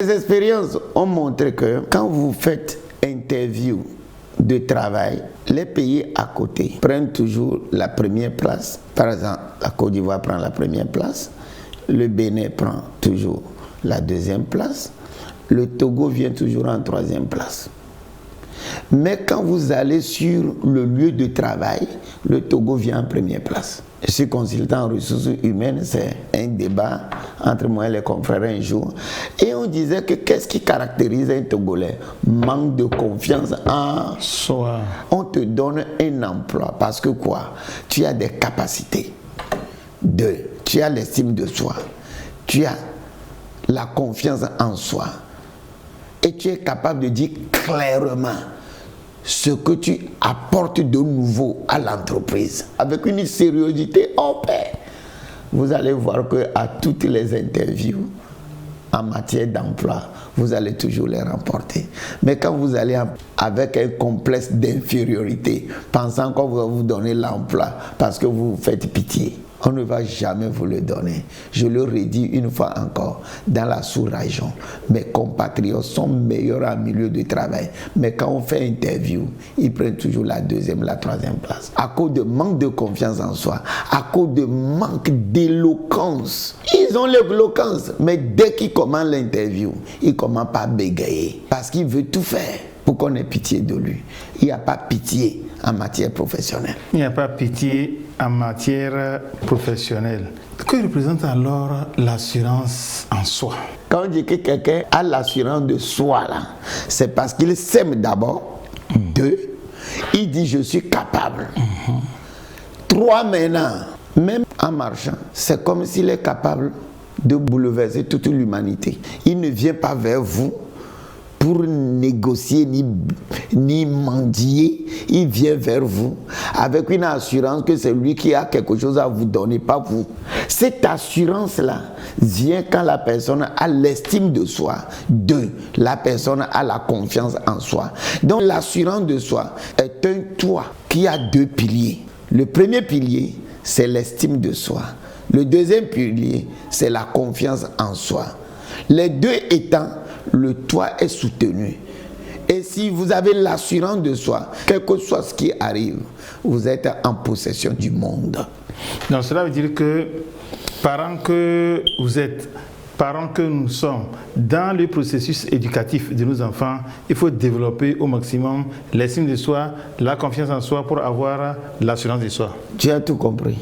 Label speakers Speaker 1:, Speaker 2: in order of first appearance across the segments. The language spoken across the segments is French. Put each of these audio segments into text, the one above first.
Speaker 1: Les expériences ont montré que quand vous faites interview de travail, les pays à côté prennent toujours la première place. Par exemple, la Côte d'Ivoire prend la première place, le Bénin prend toujours la deuxième place, le Togo vient toujours en troisième place. Mais quand vous allez sur le lieu de travail, le Togo vient en première place. Je suis consultant en ressources humaines, c'est un débat entre moi et les confrères un jour. Et on disait que qu'est-ce qui caractérise un Togolais? Manque de confiance en soi. On te donne un emploi parce que quoi? Tu as des capacités. Deux, tu as l'estime de soi. Tu as la confiance en soi. Et tu es capable de dire clairement ce que tu apportes de nouveau à l'entreprise. Avec une sérieuxité hors pair. Vous allez voir qu'à toutes les interviews, en matière d'emploi, vous allez toujours les remporter. Mais quand vous allez avec un complexe d'infériorité, pensant qu'on va vous donner l'emploi parce que vous vous faites pitié, on ne va jamais vous le donner. Je le redis une fois encore, dans la sous-région, mes compatriotes sont meilleurs en milieu de travail. Mais quand on fait interview, ils prennent toujours la deuxième, la troisième place. À cause de manque de confiance en soi, à cause de manque d'éloquence. Ils ont l'éloquence, mais dès qu'ils commencent l'interview, ils commencent par bégayer. Parce qu'il veut tout faire pour qu'on ait pitié de lui. Il n'y a pas pitié en matière professionnelle.
Speaker 2: Il n'y a pas pitié en matière professionnelle. Que représente alors l'assurance en soi?
Speaker 1: Quand on dit que quelqu'un a l'assurance de soi, là, c'est parce qu'il s'aime d'abord. Deux, il dit je suis capable. Trois, maintenant, même en marchant, c'est comme s'il est capable de bouleverser toute l'humanité. Il ne vient pas vers vous pour négocier ni mendier, il vient vers vous avec une assurance que c'est lui qui a quelque chose à vous donner, pas vous. Cette assurance-là vient quand la personne a l'estime de soi. Deux, la personne a la confiance en soi. Donc l'assurance de soi est un toit qui a deux piliers. Le premier pilier, c'est l'estime de soi. Le deuxième pilier, c'est la confiance en soi. Les deux étant, le toit est soutenu. Et si vous avez l'assurance de soi, quel que soit ce qui arrive, vous êtes en possession du monde.
Speaker 2: Donc cela veut dire que, parents que vous êtes, parents que nous sommes, dans le processus éducatif de nos enfants, il faut développer au maximum l'estime de soi, la confiance en soi pour avoir l'assurance de soi.
Speaker 1: Tu as tout compris.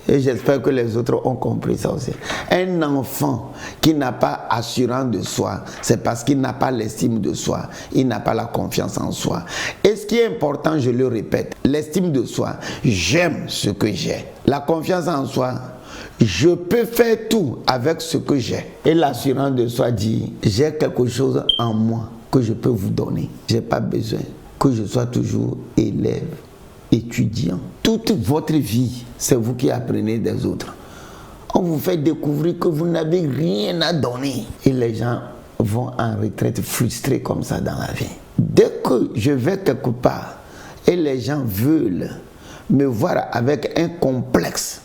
Speaker 1: Et j'espère que les autres ont compris ça aussi. Un enfant qui n'a pas assurance de soi, c'est parce qu'il n'a pas l'estime de soi. Il n'a pas la confiance en soi. Et ce qui est important, je le répète, l'estime de soi, j'aime ce que j'ai. La confiance en soi, je peux faire tout avec ce que j'ai. Et l'assurance de soi dit, j'ai quelque chose en moi que je peux vous donner. Je n'ai pas besoin que je sois toujours élève, étudiant. Toute votre vie, c'est vous qui apprenez des autres. On vous fait découvrir que vous n'avez rien à donner. Et les gens vont en retraite frustrés comme ça dans la vie. Dès que je vais quelque part et les gens veulent me voir avec un complexe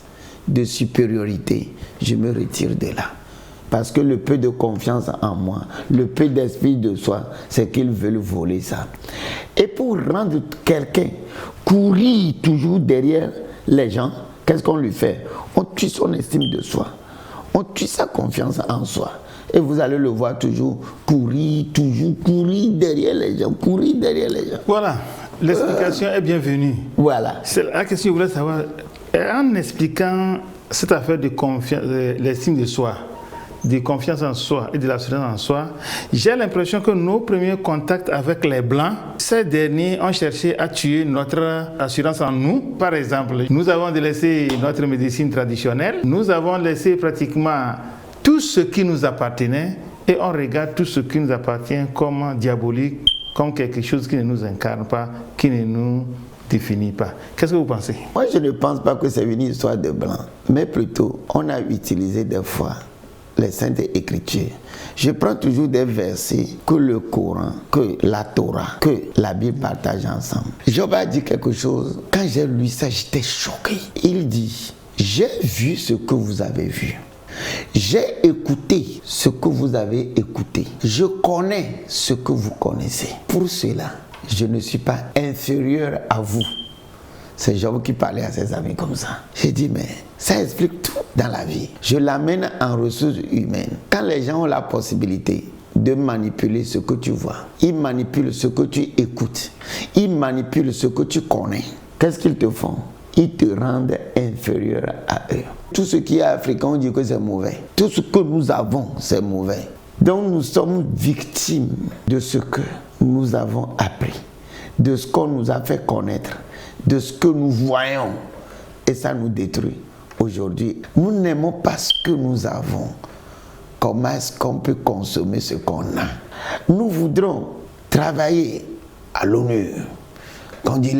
Speaker 1: de supériorité, je me retire de là. Parce que le peu de confiance en moi, le peu d'esprit de soi, c'est qu'ils veulent voler ça. Et pour rendre quelqu'un courir toujours derrière les gens, qu'est-ce qu'on lui fait? On tue son estime de soi. On tue sa confiance en soi. Et vous allez le voir toujours courir derrière les gens, courir derrière les gens.
Speaker 2: Voilà, l'explication est bienvenue.
Speaker 1: Voilà.
Speaker 2: C'est la question que je voulais savoir. En expliquant cette affaire de confiance, l'estime de soi, de confiance en soi et de l'assurance en soi, j'ai l'impression que nos premiers contacts avec les Blancs, ces derniers ont cherché à tuer notre assurance en nous. Par exemple, nous avons délaissé notre médecine traditionnelle, nous avons laissé pratiquement tout ce qui nous appartenait et on regarde tout ce qui nous appartient comme diabolique, comme quelque chose qui ne nous incarne pas, qui ne nous définit pas. Qu'est-ce que vous pensez?
Speaker 1: Moi, je ne pense pas que c'est une histoire de Blancs, mais plutôt, on a utilisé des fois les Saintes Écritures. Je prends toujours des versets que le Coran, que la Torah, que la Bible partagent ensemble. Job a dit quelque chose, quand j'ai lu ça, j'étais choqué. Il dit, j'ai vu ce que vous avez vu. J'ai écouté ce que vous avez écouté. Je connais ce que vous connaissez. Pour cela, je ne suis pas inférieur à vous. C'est Job qui parlait à ses amis comme ça. J'ai dit, mais ça explique tout dans la vie. Je l'amène en ressources humaines. Quand les gens ont la possibilité de manipuler ce que tu vois, ils manipulent ce que tu écoutes, ils manipulent ce que tu connais. Qu'est-ce qu'ils te font? Ils te rendent inférieur à eux. Tout ce qui est africain, on dit que c'est mauvais. Tout ce que nous avons, c'est mauvais. Donc nous sommes victimes de ce que nous avons appris, de ce qu'on nous a fait connaître, de ce que nous voyons. Et ça nous détruit. Aujourd'hui, nous n'aimons pas ce que nous avons. Comment est-ce qu'on peut consommer ce qu'on a? Nous voudrons travailler à l'ONU. Qu'on dit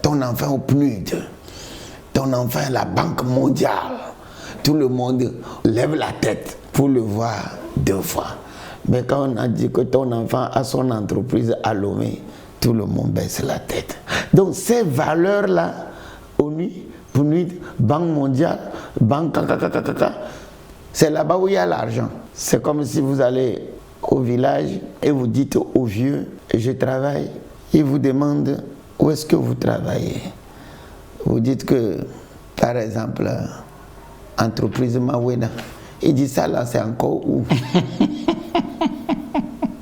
Speaker 1: ton enfant au PNUD, ton enfant à la Banque mondiale. Tout le monde lève la tête pour le voir 2 fois. Mais quand on a dit que ton enfant a son entreprise à Lomé, tout le monde baisse la tête. Donc ces valeurs-là, ONU, PNUD, Banque mondiale, Banque KKKKK, c'est là-bas où il y a l'argent. C'est comme si vous allez au village et vous dites aux vieux, je travaille. Ils vous demandent où est-ce que vous travaillez. Vous dites que, par exemple, entreprise Mawena. Il dit ça là, c'est encore où?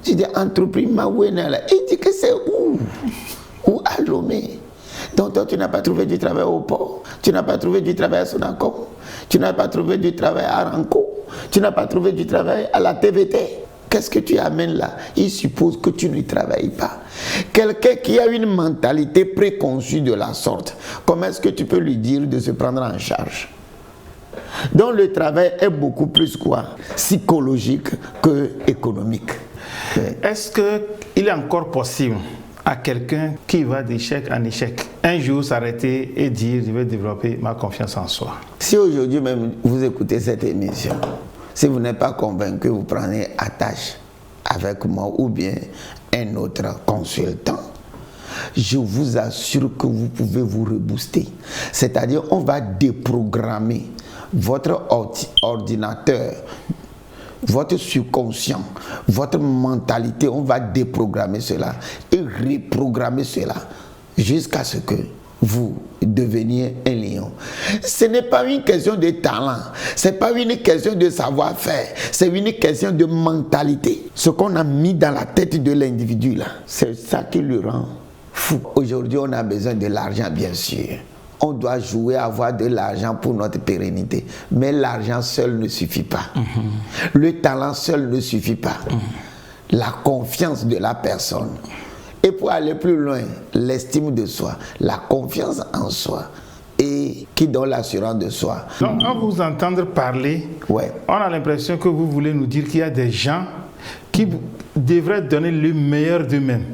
Speaker 1: Tu dis entreprise Mawena là. Il dit que c'est où? Où à Lomé? Donc toi, tu n'as pas trouvé du travail au port. Tu n'as pas trouvé du travail à Sonacom. Tu n'as pas trouvé du travail à Ranco. Tu n'as pas trouvé du travail à la TVT. Qu'est-ce que tu amènes là? Il suppose que tu ne travailles pas. Quelqu'un qui a une mentalité préconçue de la sorte, comment est-ce que tu peux lui dire de se prendre en charge? Donc le travail est beaucoup plus quoi? Psychologique que économique.
Speaker 2: Est-ce qu'il est encore possible à quelqu'un qui va d'échec en échec, un jour s'arrêter et dire je vais développer ma confiance en soi?
Speaker 1: Si aujourd'hui même vous écoutez cette émission, si vous n'êtes pas convaincu, vous prenez attache avec moi ou bien un autre consultant. Je vous assure que vous pouvez vous rebooster. C'est-à-dire, on va déprogrammer votre ordinateur, votre subconscient, votre mentalité. On va déprogrammer cela et reprogrammer cela jusqu'à ce que vous deveniez un lion. Ce n'est pas une question de talent, ce n'est pas une question de savoir-faire, c'est une question de mentalité. Ce qu'on a mis dans la tête de l'individu là, c'est ça qui le rend fou. Aujourd'hui, on a besoin de l'argent, bien sûr. On doit jouer à avoir de l'argent pour notre pérennité. Mais l'argent seul ne suffit pas. Le talent seul ne suffit pas. La confiance de la personne. Et pour aller plus loin, l'estime de soi, la confiance en soi et qui donne l'assurance de soi.
Speaker 2: Donc, à vous entendre parler,
Speaker 1: ouais,
Speaker 2: on a l'impression que vous voulez nous dire qu'il y a des gens qui devraient donner le meilleur d'eux-mêmes,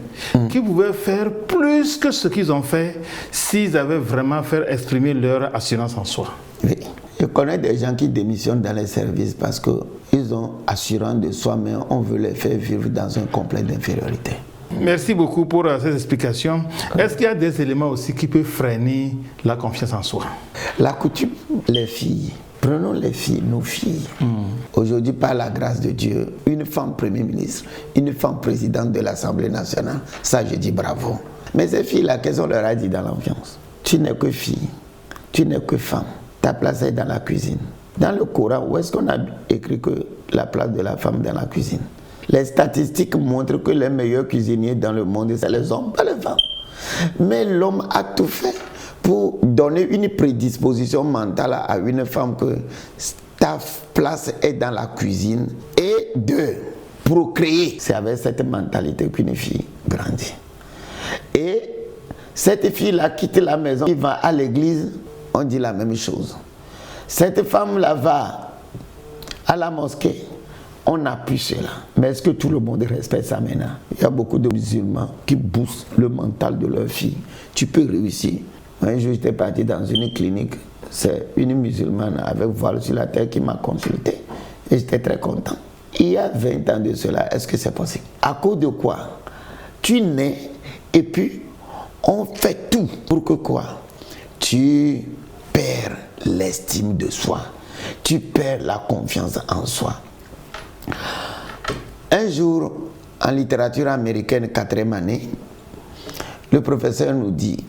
Speaker 2: qui pouvaient faire plus que ce qu'ils ont fait s'ils avaient vraiment fait exprimer leur assurance en soi.
Speaker 1: Oui. Je connais des gens qui démissionnent dans les services parce qu'ils ont assurance de soi, mais on veut les faire vivre dans un complexe d'infériorité.
Speaker 2: Merci beaucoup pour ces explications. Est-ce qu'il y a des éléments aussi qui peuvent freiner la confiance en soi?
Speaker 1: La coutume, les filles. Prenons les filles, nos filles. Aujourd'hui, par la grâce de Dieu, une femme Premier ministre, une femme présidente de l'Assemblée nationale, ça je dis bravo. Mais ces filles-là, qu'est-ce qu'on leur a dit dans l'ambiance? Tu n'es que fille, tu n'es que femme. Ta place est dans la cuisine. Dans le Coran, où est-ce qu'on a écrit que la place de la femme dans la cuisine? Les statistiques montrent que les meilleurs cuisiniers dans le monde, c'est les hommes, pas les femmes. Mais l'homme a tout fait pour donner une prédisposition mentale à une femme que ta place est dans la cuisine et de procréer. C'est avec cette mentalité qu'une fille grandit. Et cette fille-là quitte la maison, il va à l'église, on dit la même chose. Cette femme-là va à la mosquée, on appuie cela. Mais est-ce que tout le monde respecte ça maintenant? Il y a beaucoup de musulmans qui boostent le mental de leur fille. Tu peux réussir. Un jour, j'étais parti dans une clinique. C'est une musulmane avec voile sur la tête qui m'a consulté. Et j'étais très content. Il y a 20 ans de cela, est-ce que c'est possible? À cause de quoi? Tu nais et puis on fait tout pour que quoi? Tu perds l'estime de soi. tu perds la confiance en soi. Un jour, en littérature américaine, 4e année, le professeur nous dit,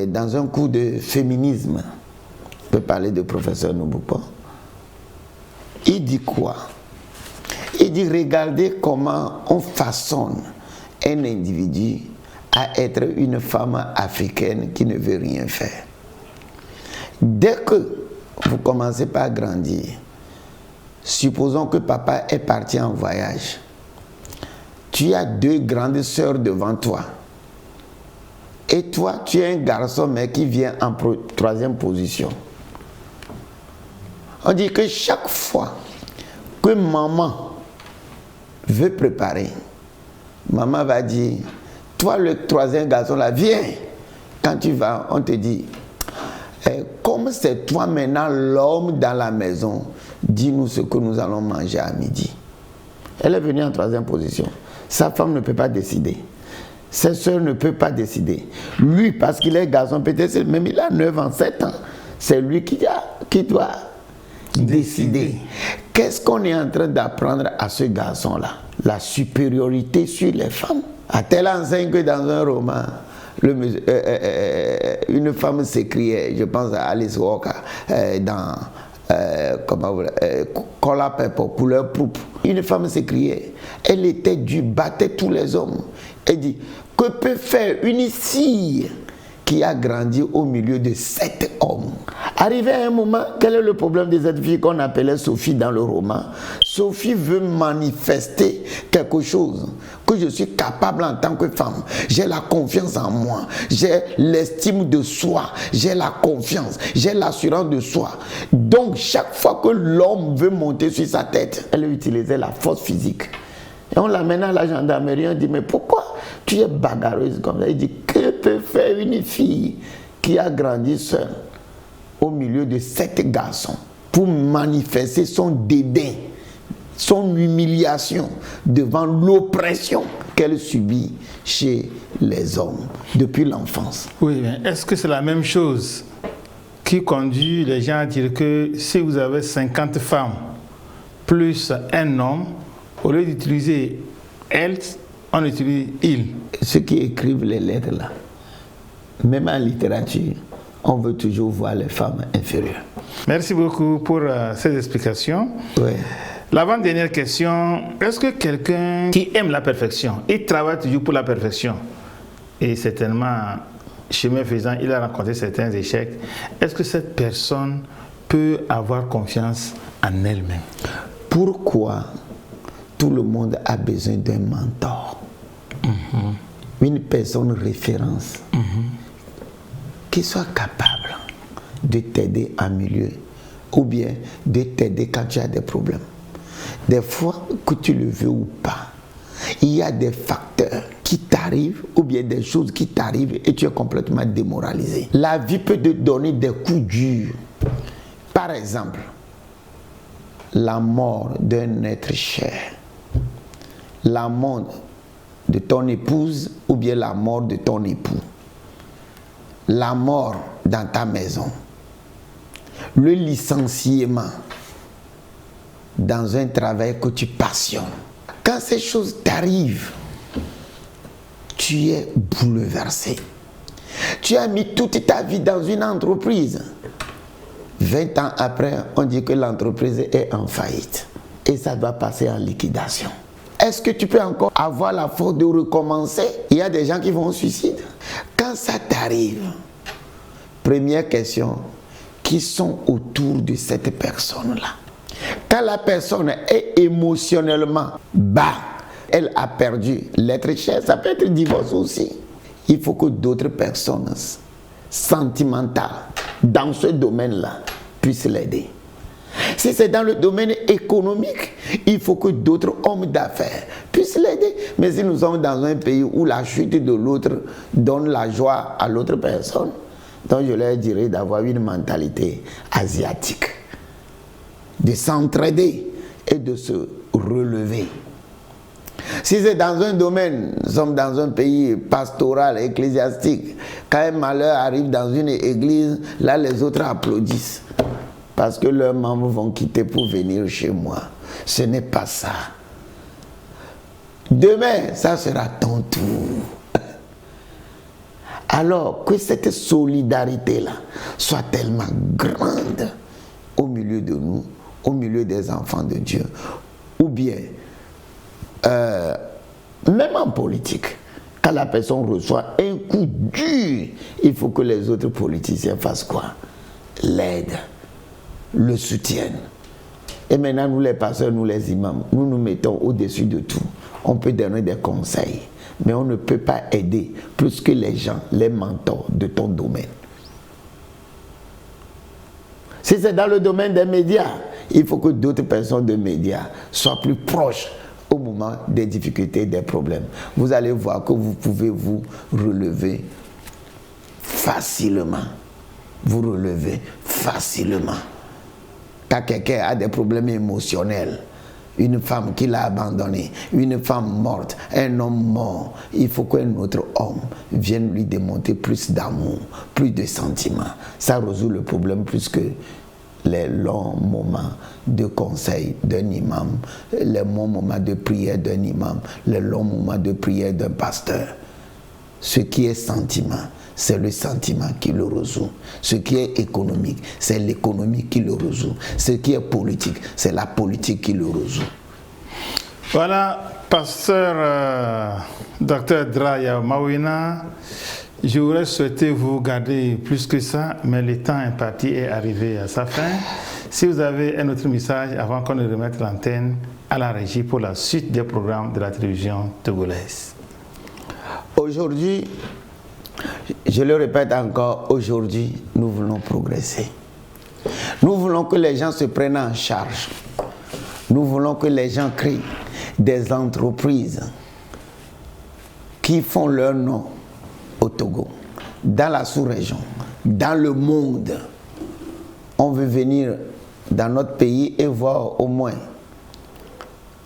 Speaker 1: dans un cours de féminisme, on peut parler de professeur Nouboupa, il dit quoi? Il dit, regardez comment on façonne un individu à être une femme africaine qui ne veut rien faire. Dès que vous commencez par grandir, supposons que papa est parti en voyage, tu as 2 grandes sœurs devant toi, et toi tu es un garçon mais qui vient en 3e position. On dit que chaque fois que maman veut préparer, maman va dire, toi le 3e garçon là, viens. Quand tu vas, on te dit, comme c'est toi maintenant l'homme dans la maison, dis-nous ce que nous allons manger à midi. Elle est venue en 3e position. Sa femme ne peut pas décider. Ses soeurs ne peuvent pas décider. Lui, parce qu'il est garçon, peut-être même il a 9 ans, 7 ans, c'est lui qui doit décider. Qu'est-ce qu'on est en train d'apprendre à ce garçon-là? La supériorité sur les femmes. À telle enseigne que dans un roman, une femme s'écriait, je pense à Alice Walker, dans Color Pepper, couleur pourpre. Une femme s'écriait, elle était dure, battait tous les hommes. Elle dit, que peut faire une fille qui a grandi au milieu de 7 hommes? Arrivé à un moment, quel est le problème de cette fille qu'on appelait Sophie dans le roman? Sophie veut manifester quelque chose, que je suis capable en tant que femme. J'ai la confiance en moi, j'ai l'estime de soi, j'ai la confiance, j'ai l'assurance de soi. Donc chaque fois que l'homme veut monter sur sa tête, elle utilisait la force physique. Et on l'amène à la gendarmerie, on dit, mais pourquoi tu es bagarreuse comme ça? Il dit, que peut faire une fille qui a grandi seule au milieu de 7 garçons pour manifester son dédain, son humiliation devant l'oppression qu'elle subit chez les hommes depuis l'enfance?
Speaker 2: Oui, mais est-ce que c'est la même chose qui conduit les gens à dire que si vous avez 50 femmes plus un homme, au lieu d'utiliser elle, on utilise il?
Speaker 1: Ceux qui écrivent les lettres là, même en littérature, on veut toujours voir les femmes inférieures.
Speaker 2: Merci beaucoup pour ces explications.
Speaker 1: Oui.
Speaker 2: L'avant-dernière question, est-ce que quelqu'un qui aime la perfection, il travaille toujours pour la perfection, et certainement, chemin faisant, il a rencontré certains échecs, est-ce que cette personne peut avoir confiance en elle-même?
Speaker 1: Pourquoi tout le monde a besoin d'un mentor? Une personne référence qui soit capable de t'aider en milieu ou bien de t'aider quand tu as des problèmes. Des fois, que tu le veux ou pas, il y a des facteurs qui t'arrivent ou bien des choses qui t'arrivent et tu es complètement démoralisé. La vie peut te donner des coups durs. Par exemple, la mort d'un être cher, la mort de ton épouse ou bien la mort de ton époux, la mort dans ta maison, le licenciement dans un travail que tu passionnes. Quand ces choses t'arrivent, tu es bouleversé. Tu as mis toute ta vie dans une entreprise. 20 ans après, on dit que l'entreprise est en faillite et ça doit passer en liquidation. Est-ce que tu peux encore avoir la force de recommencer? Il y a des gens qui vont au suicide. Quand ça t'arrive, première question, qui sont autour de cette personne-là? Quand la personne est émotionnellement bas, elle a perdu l'être cher, ça peut être divorce aussi. Il faut que d'autres personnes sentimentales dans ce domaine-là puissent l'aider. Si c'est dans le domaine économique, il faut que d'autres hommes d'affaires puissent l'aider. Mais si nous sommes dans un pays où la chute de l'autre donne la joie à l'autre personne, donc je leur dirais d'avoir une mentalité asiatique, de s'entraider et de se relever. Si c'est dans un domaine, nous sommes dans un pays pastoral, ecclésiastique, quand un malheur arrive dans une église, là les autres applaudissent. parce que leurs membres vont quitter pour venir chez moi. Ce n'est pas ça. Demain, ça sera ton tour. Alors que cette solidarité-là soit tellement grande au milieu de nous, au milieu des enfants de Dieu, ou bien, même en politique, quand la personne reçoit un coup dur, il faut que les autres politiciens fassent quoi? L'aident, le soutiennent. Et maintenant, nous les pasteurs, nous les imams, nous nous mettons au-dessus de tout. On peut donner des conseils, mais on ne peut pas aider plus que les gens, les mentors de ton domaine. Si c'est dans le domaine des médias, il faut que d'autres personnes de médias soient plus proches au moment des difficultés, des problèmes. Vous allez voir que vous pouvez vous relever facilement. Vous relevez facilement. Quand quelqu'un a des problèmes émotionnels, une femme qui l'a abandonné, une femme morte, un homme mort, il faut qu'un autre homme vienne lui démontrer plus d'amour, plus de sentiments. Ça résout le problème plus que les longs moments de conseil d'un imam, les longs moments de prière d'un imam, les longs moments de prière d'un pasteur. Ce qui est sentiment, c'est le sentiment qui le résout. Ce qui est économique, c'est l'économie qui le résout. Ce qui est politique, c'est la politique qui le résout.
Speaker 2: Voilà, pasteur Dr Dra Mawina, je voudrais souhaiter vous garder plus que ça, mais le temps imparti est arrivé à sa fin. Si vous avez un autre message avant qu'on ne remette l'antenne à la régie pour la suite des programmes de la télévision togolaise.
Speaker 1: Aujourd'hui, je le répète encore, aujourd'hui, nous voulons progresser. Nous voulons que les gens se prennent en charge. Nous voulons que les gens créent des entreprises qui font leur nom au Togo, dans la sous-région, dans le monde. On veut venir dans notre pays et voir au moins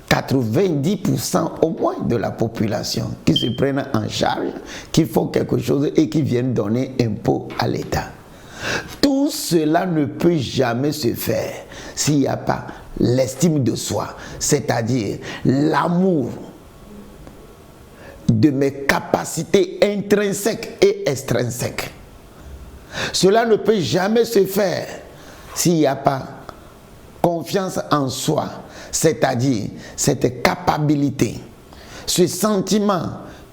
Speaker 1: 90% au moins de la population qui se prennent en charge, qui font quelque chose et qui viennent donner impôt à l'État. Tout cela ne peut jamais se faire s'il n'y a pas l'estime de soi, c'est-à-dire l'amour de mes capacités intrinsèques et extrinsèques. Cela ne peut jamais se faire s'il n'y a pas confiance en soi, c'est-à-dire cette capacité, ce sentiment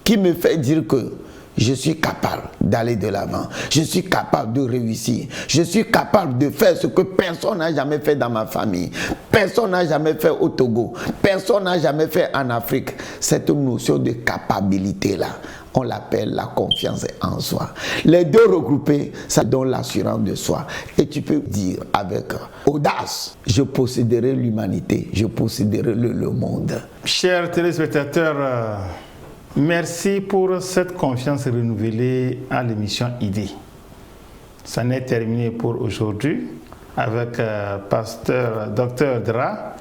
Speaker 1: qui me fait dire que je suis capable d'aller de l'avant, je suis capable de réussir, je suis capable de faire ce que personne n'a jamais fait dans ma famille, personne n'a jamais fait au Togo, personne n'a jamais fait en Afrique. Cette notion de capacité-là, on l'appelle la confiance en soi. Les deux regroupés, ça donne l'assurance de soi. Et tu peux dire avec audace, je posséderai l'humanité, je posséderai le monde.
Speaker 2: Chers téléspectateurs, merci pour cette confiance renouvelée à l'émission ID. Ça n'est terminé pour aujourd'hui avec pasteur Dr Dra.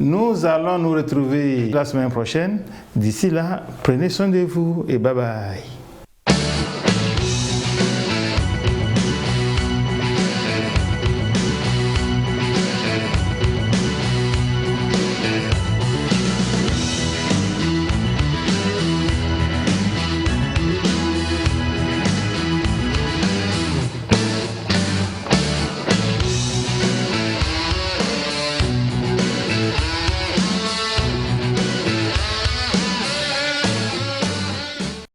Speaker 2: Nous allons nous retrouver la semaine prochaine. D'ici là, prenez soin de vous et bye bye.